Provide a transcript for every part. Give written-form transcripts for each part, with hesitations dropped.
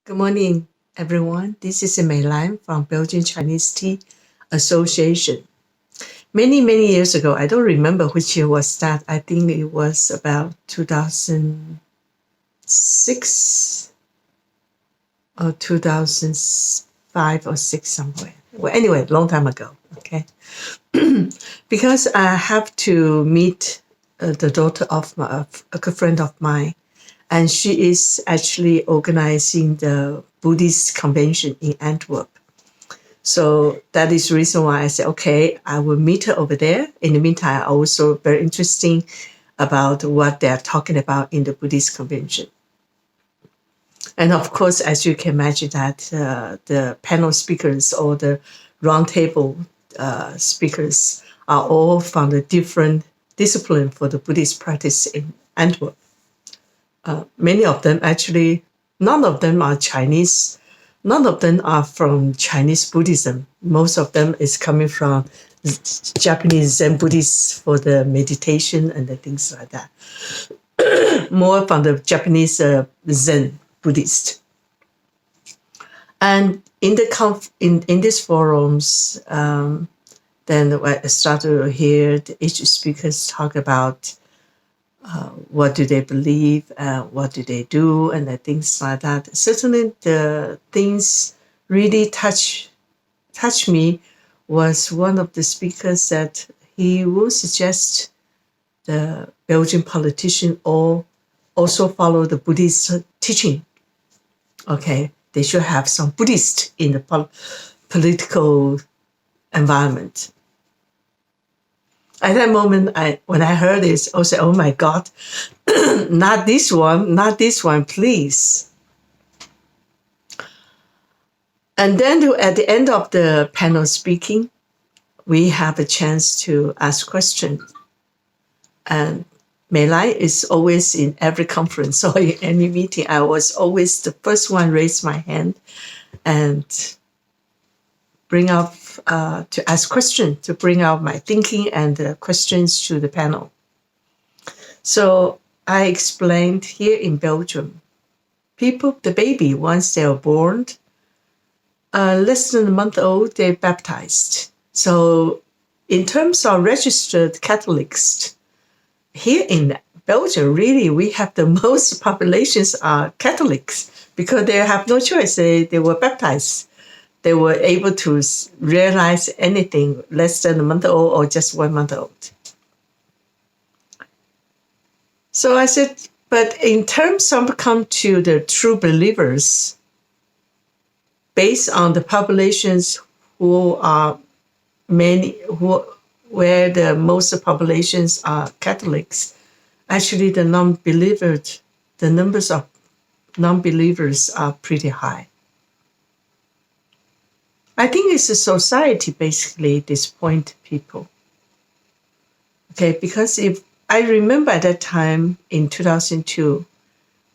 Good morning, everyone. This is Mei Lan from Belgian Chinese Tea Association. Many years ago, I don't remember which year was that. I think it was about 2006 or 2005 or 6 somewhere. Well, anyway, long time ago. Okay, because I have to meet the daughter of a good friend of mine, and she is actually organizing the Buddhist convention in Antwerp. So that is the reason why I said, okay, I will meet her over there. In the meantime, also very interesting about what they're talking about in the Buddhist convention. And of course, as you can imagine that the panel speakers or the roundtable speakers are all from the different discipline for the Buddhist practice in Antwerp. Many of them actually, none of them are Chinese. None of them are from Chinese Buddhism. Most of them is coming from Japanese Zen Buddhists for the meditation and the things like that. More from the Japanese Zen Buddhist. And in these forums, then I started to hear each speakers talk about what do they believe, what do they do, and the things like that. Certainly, the things really touch me was one of the speakers that he will suggest the Belgian politician all also follow the Buddhist teaching. Okay, they should have some Buddhist in the political environment. At that moment, when I heard this, I said, "Oh my God, not this one, please." And then at the end of the panel speaking, we have a chance to ask questions. And Mei Lai is always in every conference or in any meeting. I was always the first one raise my hand and bring up to ask questions, to bring out my thinking and the questions to the panel. So I explained here in Belgium, people, the baby, once they are born, less than a month old, they're baptized. So in terms of registered Catholics, here in Belgium, really, we have the most populations are Catholics because they have no choice. They were baptized. They were able to realize anything less than a month old or just 1 month old. So I said, but in terms of come to the true believers, based on the populations who are where the most populations are Catholics, actually the numbers of non-believers are pretty high. I think it's a society basically disappoint people. Okay, because if I remember at that time in 2002,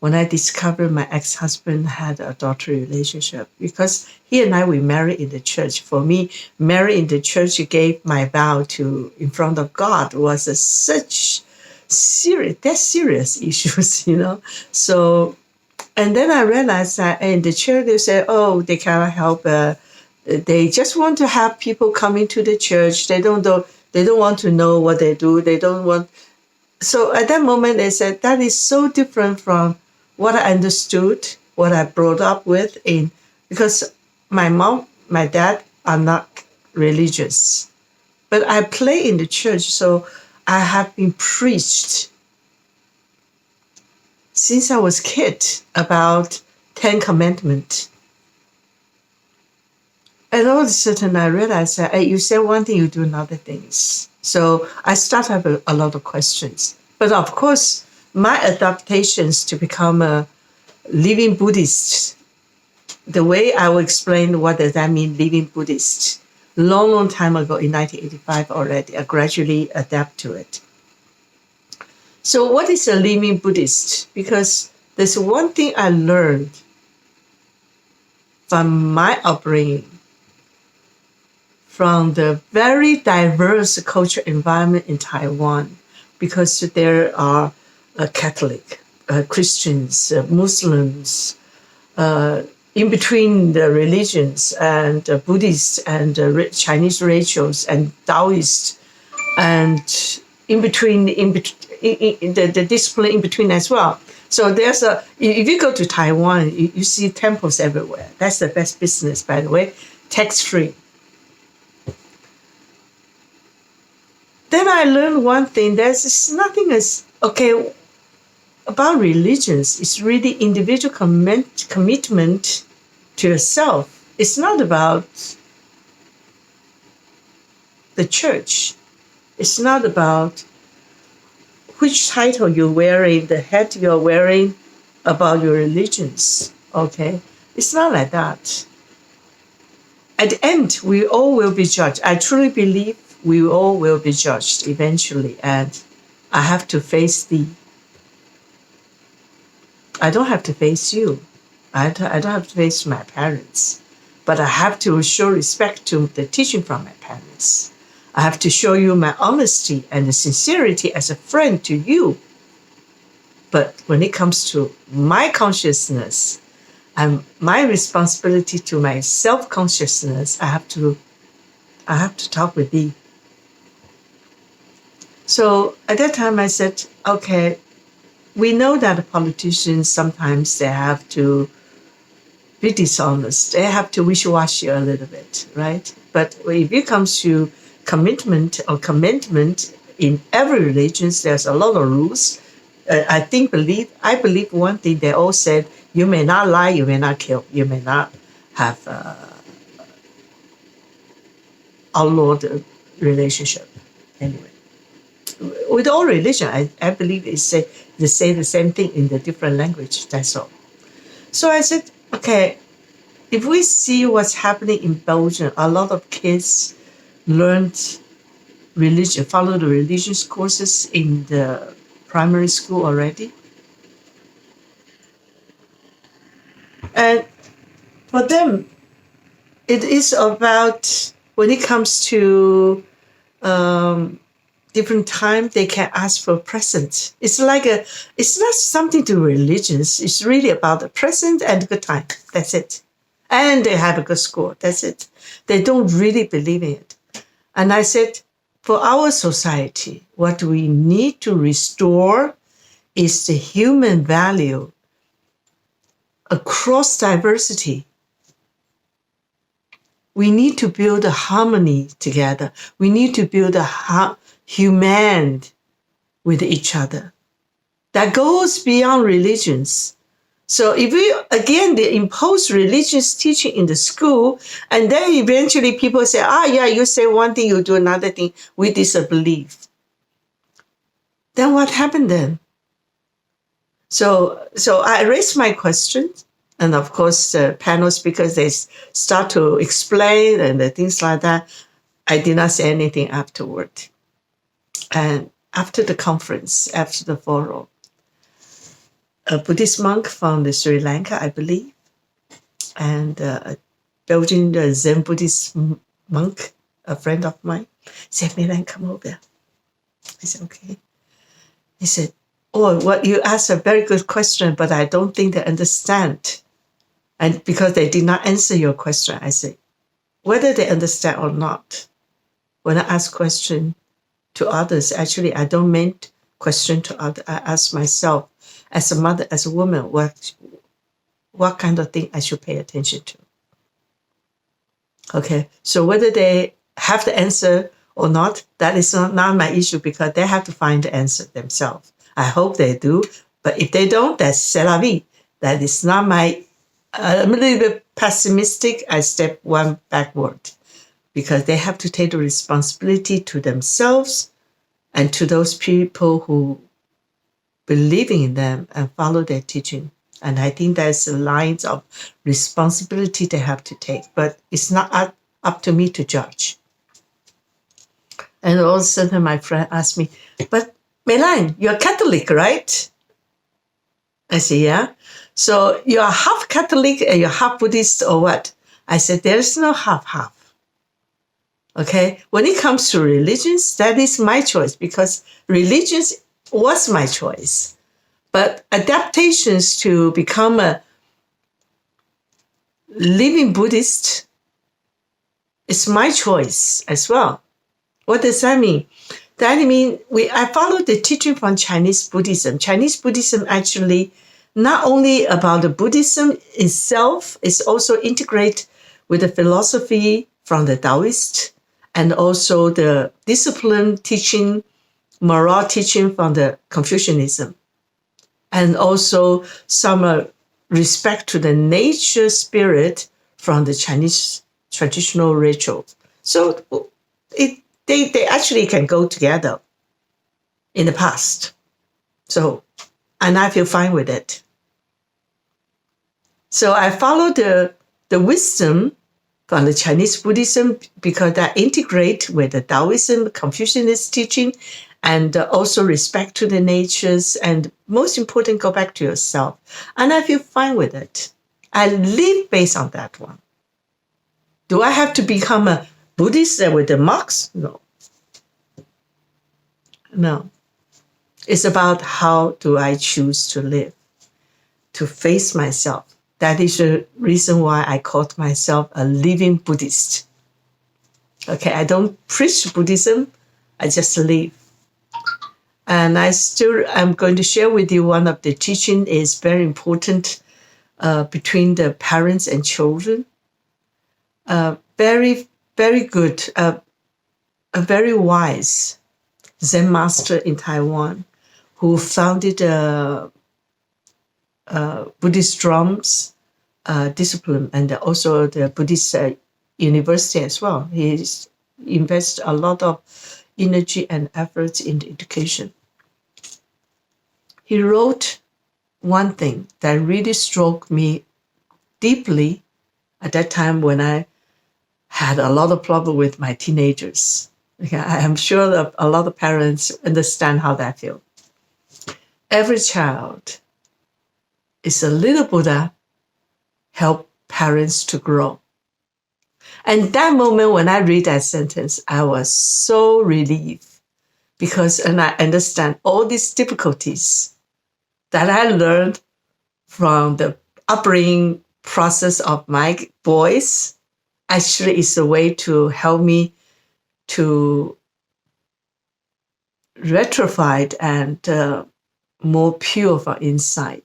when I discovered my ex-husband had a adultery relationship, because he and I, we married in the church. For me, married in the church gave my vow to in front of God was such serious issues, you know. So, and then I realized that in the church they say, oh, they cannot help. They just want to have people coming to the church. They don't want to know what they do. They don't want. So at that moment, they said that is so different from what I understood, what I brought up with because my mom, my dad are not religious, but I play in the church, so I have been preached since I was a kid about 10 Commandments. And all of a sudden I realized that you say one thing, you do another things. So I start to have a lot of questions. But of course, my adaptations to become a living Buddhist, the way I will explain what does that mean, living Buddhist, long time ago in 1985 already, I gradually adapt to it. So what is a living Buddhist? Because there's one thing I learned from my upbringing, from the very diverse cultural environment in Taiwan, because there are Catholic, Christians, Muslims, in between the religions and Buddhists and Chinese rituals and Taoists, and in between, the discipline in between as well. So there's if you go to Taiwan, you see temples everywhere. That's the best business, by the way, tax-free. Then I learned one thing, there's nothing as, okay, about religions. It's really individual commitment to yourself. It's not about the church. It's not about which title you're wearing, the hat you're wearing, about your religions, okay? It's not like that. At the end, we all will be judged. I truly believe we all will be judged eventually, and I have to face I don't have to face you. I don't have to face my parents, but I have to show respect to the teaching from my parents. I have to show you my honesty and the sincerity as a friend to you. But when it comes to my consciousness and my responsibility to my self-consciousness, I have to talk with thee. So at that time I said, okay, we know that the politicians sometimes they have to be dishonest. They have to wishy-washy a little bit, right? But if it comes to commitment or commitment in every religion, there's a lot of rules. I believe one thing they all said: you may not lie, you may not kill, you may not have outlawed relationship. Anyway, with all religion, I believe they say the same thing in the different language. That's all. So I said, okay, if we see what's happening in Belgium, a lot of kids learned religion, follow the religious courses in the primary school already. And for them, it is about, when it comes to different time, they can ask for present. It's not something to religions. It's really about the present and good time. That's it. And they have a good score. That's it. They don't really believe in it. And I said, for our society, what we need to restore is the human value across diversity. We need to build a harmony together. We need to build a human with each other that goes beyond religions. So if we, again, they impose religious teaching in the school, and then eventually people say, yeah, you say one thing, you do another thing, we disbelieve. Then what happened then? So I raised my question, and of course the panel speakers, they start to explain and things like that. I did not say anything afterward. And after the conference, after the forum, a Buddhist monk from the Sri Lanka, I believe, and a Belgian Zen Buddhist monk, a friend of mine, said, Milan, come over. I said, okay. He said, well, you asked a very good question, but I don't think they understand. And because they did not answer your question, I said, whether they understand or not, when I ask question to others, actually, I don't mean question to others. I ask myself, as a mother, as a woman, what kind of thing I should pay attention to. Okay, so whether they have the answer or not, that is not my issue, because they have to find the answer themselves. I hope they do, but if they don't, that's c'est la vie. That is not my, I'm a little bit pessimistic. I step one backward, because they have to take the responsibility to themselves and to those people who believing in them and follow their teaching. And I think there's the lines of responsibility they have to take, but it's not up to me to judge. And all of a sudden my friend asked me, but Melan, you're Catholic, right? I said, yeah. So you're half Catholic and you're half Buddhist or what? I said, there's no half-half. Okay? When it comes to religions, that is my choice, because religions was my choice. But adaptations to become a living Buddhist is my choice as well. What does that mean? That means I follow the teaching from Chinese Buddhism. Chinese Buddhism actually not only about the Buddhism itself, it's also integrate with the philosophy from the Taoist and also the discipline teaching, moral teaching from the Confucianism, and also some respect to the nature spirit from the Chinese traditional ritual. So they actually can go together in the past. So, and I feel fine with it. So I follow the wisdom from the Chinese Buddhism because that integrate with the Taoism, Confucianist teaching, and also respect to the natures, and most important, go back to yourself. And I feel fine with it. I live based on that one. Do I have to become a Buddhist with the monks? No. No. It's about how do I choose to live, to face myself. That is the reason why I called myself a living Buddhist. Okay, I don't preach Buddhism, I just live. And I'm going to share with you one of the teaching is very important between the parents and children. Very, very good, a very wise Zen master in Taiwan who founded Buddhist drums discipline and also the Buddhist university as well. He invests a lot of energy and efforts in education. He wrote one thing that really struck me deeply at that time when I had a lot of problem with my teenagers. Okay, I am sure that a lot of parents understand how that feels. Every child is a little Buddha, help parents to grow. And that moment when I read that sentence, I was so relieved because and I understand all these difficulties that I learned from the upbringing process of my boys actually is a way to help me to retrofit and more pure from inside,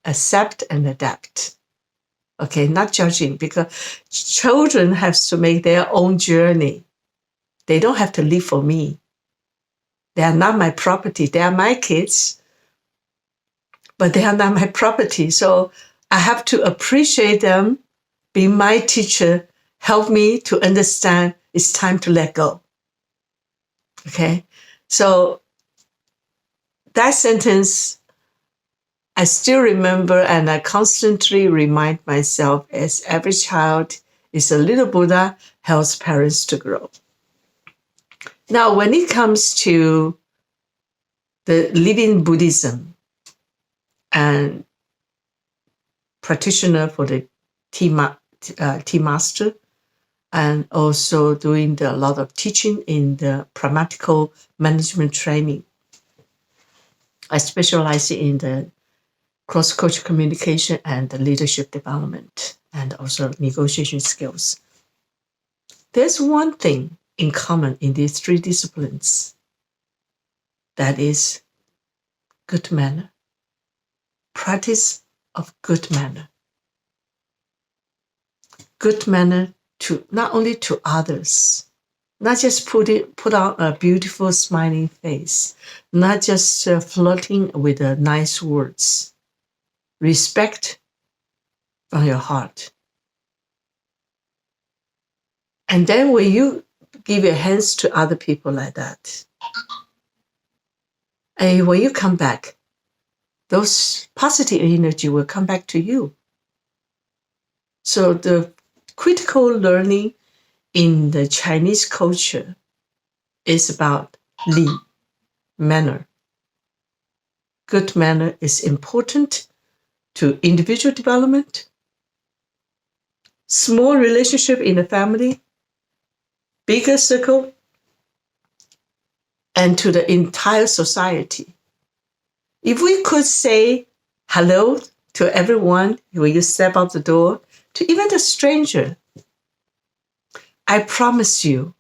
accept and adapt. Okay, not judging, because children have to make their own journey. They don't have to live for me. They are not my property. They are my kids, but they are not my property. So I have to appreciate them, be my teacher, help me to understand it's time to let go. Okay, so that sentence I still remember, and I constantly remind myself as every child is a little Buddha, helps parents to grow. Now, when it comes to the living Buddhism and practitioner for the tea master, and also doing a lot of teaching in the pragmatical management training, I specialize in the cross-cultural communication and the leadership development, and also negotiation skills. There's one thing in common in these three disciplines. That is good manner. Practice of good manner. Good manner to not only to others, not just put on a beautiful smiling face, not just flirting with nice words. Respect from your heart. And then when you give your hands to other people like that, and when you come back, those positive energy will come back to you. So the critical learning in the Chinese culture is about li, manner. Good manner is important to individual development, small relationship in the family, bigger circle, and to the entire society. If we could say hello to everyone when you step out the door, to even a stranger. I promise you,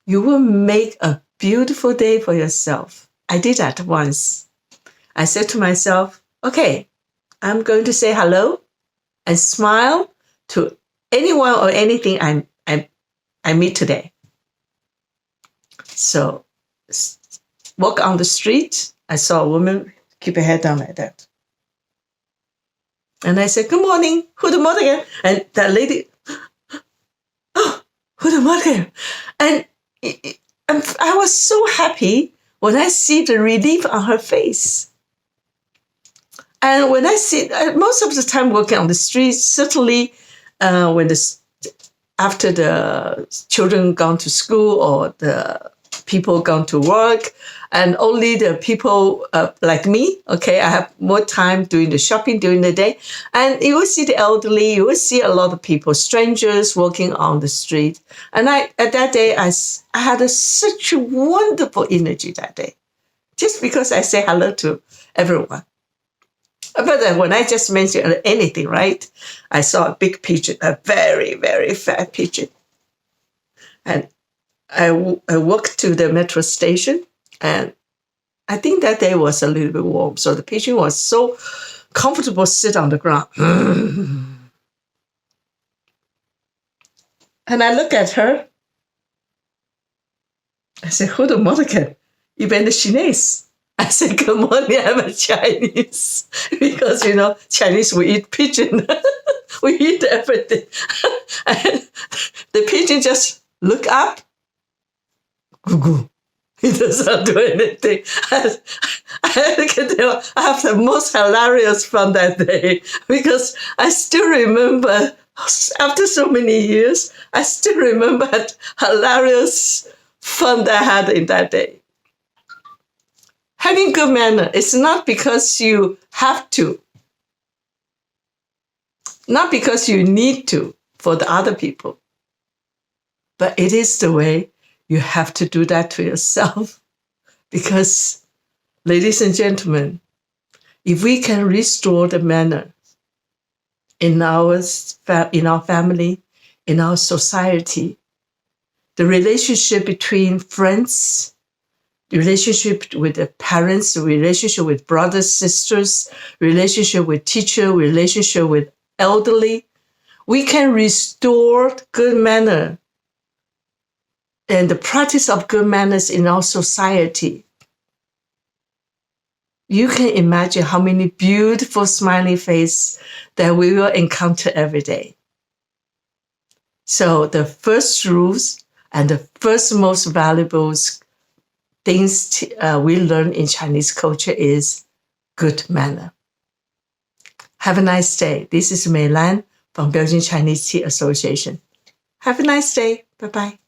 you will make a beautiful day for yourself. I did that once. I said to myself, okay, I'm going to say hello and smile to anyone or anything I meet today. So, walk on the street. I saw a woman keep her head down like that. And I said, good morning, good morning. And that lady, oh, good morning. And I was so happy when I see the relief on her face. And when I see, most of the time working on the streets, certainly after the children gone to school or the people gone to work, and only the people like me, okay, I have more time doing the shopping during the day. And you will see the elderly, you will see a lot of people, strangers walking on the street. And at that day, I had such a wonderful energy that day, just because I say hello to everyone. But then when I just mentioned anything, right, I saw a big pigeon, a very, very fat pigeon. And I walked to the metro station, and I think that day was a little bit warm. So the pigeon was so comfortable sit on the ground. And I look at her. I said, Guten Morgen, ich bin Chinese. I said, good morning, I'm a Chinese. Because, Chinese, we eat pigeon. We eat everything. And the pigeon just look up. Goo-goo. He doesn't do anything. I have the most hilarious fun that day, because I still remember, after so many years, I still remember that hilarious fun that I had in that day. Having good manner is not because you have to, not because you need to for the other people, but it is the way you have to do that to yourself. Because, ladies and gentlemen, if we can restore the manner in our family, in our society, the relationship between friends, the relationship with the parents, the relationship with brothers, sisters, relationship with teacher, relationship with elderly, we can restore good manner and the practice of good manners in our society. You can imagine how many beautiful smiling faces that we will encounter every day. So the first rules and the first most valuable things we learn in Chinese culture is good manner. Have a nice day. This is Mei Lan from Beijing Chinese Tea Association. Have a nice day. Bye-bye.